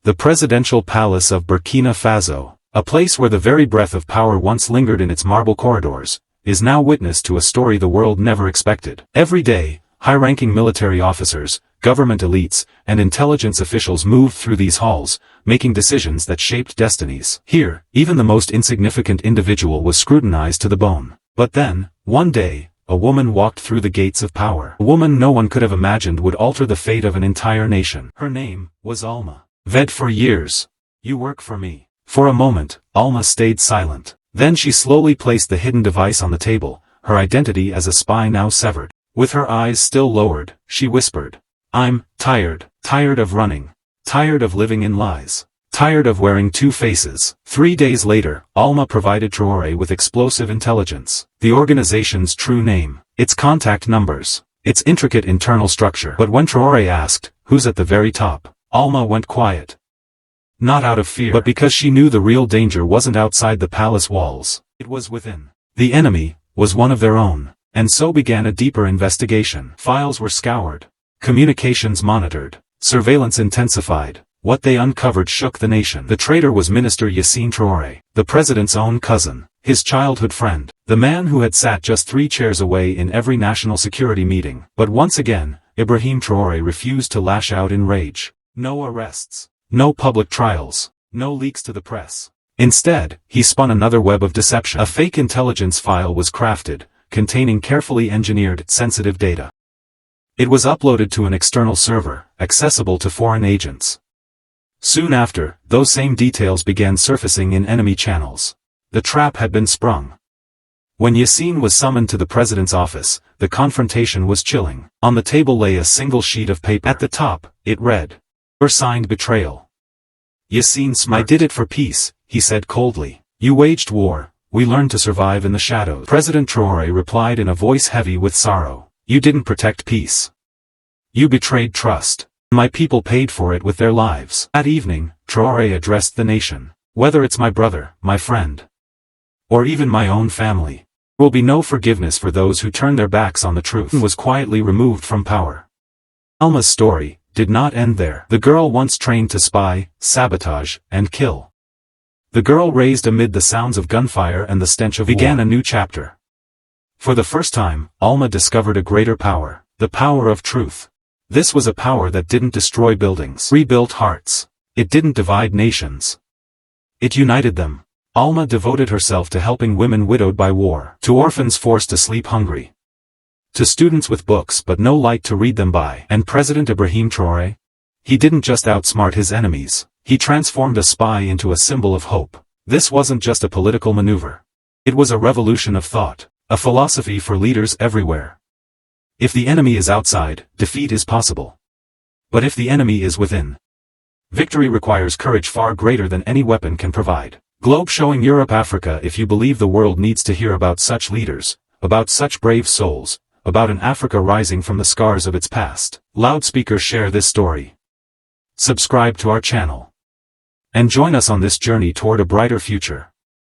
The presidential palace of Burkina Faso, a place where the very breath of power once lingered in its marble corridors, is now witness to a story the world never expected. Every day, high-ranking military officers, government elites, and intelligence officials moved through these halls, making decisions that shaped destinies. Here, even the most insignificant individual was scrutinized to the bone. But then, one day, a woman walked through the gates of power. A woman no one could have imagined would alter the fate of an entire nation. Her name was Alma. "Ved for years. You work for me." For a moment, Alma stayed silent. Then she slowly placed the hidden device on the table, her identity as a spy now severed. With her eyes still lowered, she whispered, "I'm tired of running. Tired of living in lies. Tired of wearing two faces." 3 days later, Alma provided Traoré with explosive intelligence. The organization's true name, its contact numbers, its intricate internal structure. But when Traoré asked, "Who's at the very top?" Alma went quiet. Not out of fear, but because she knew the real danger wasn't outside the palace walls. It was within. The enemy was one of their own. And so began a deeper investigation. Files were scoured. Communications monitored. Surveillance intensified. What they uncovered shook the nation. The traitor was Minister Yassine Traoré, the president's own cousin, his childhood friend, the man who had sat just 3 chairs away in every national security meeting. But once again, Ibrahim Traoré refused to lash out in rage. No arrests. No public trials. No leaks to the press. Instead, he spun another web of deception. A fake intelligence file was crafted, containing carefully engineered, sensitive data. It was uploaded to an external server, accessible to foreign agents. Soon after, those same details began surfacing in enemy channels. The trap had been sprung. When Yassine was summoned to the president's office, the confrontation was chilling. On the table lay a single sheet of paper. At the top, it read, "Signed Betrayal." Yassine smirked. "I did it for peace," he said coldly. "You waged war. We learned to survive in the shadows." President Traoré replied in a voice heavy with sorrow. "You didn't protect peace. You betrayed trust. My people paid for it with their lives." That evening, Traoré addressed the nation. "Whether it's my brother, my friend, or even my own family, there will be no forgiveness for those who turn their backs on the truth." He was quietly removed from power. Alma's story did not end there. The girl once trained to spy, sabotage, and kill. The girl raised amid the sounds of gunfire and the stench of war began a new chapter. For the first time, Alma discovered a greater power, the power of truth. This was a power that didn't destroy buildings, rebuilt hearts. It didn't divide nations. It united them. Alma devoted herself to helping women widowed by war, to orphans forced to sleep hungry, to students with books but no light to read them by. And President Ibrahim Traoré? He didn't just outsmart his enemies. He transformed a spy into a symbol of hope. This wasn't just a political maneuver. It was a revolution of thought, a philosophy for leaders everywhere. If the enemy is outside, defeat is possible. But if the enemy is within, victory requires courage far greater than any weapon can provide. Globe showing Europe Africa. If you believe the world needs to hear about such leaders, about such brave souls, about an Africa rising from the scars of its past, loudspeakers share this story. Subscribe to our channel and join us on this journey toward a brighter future.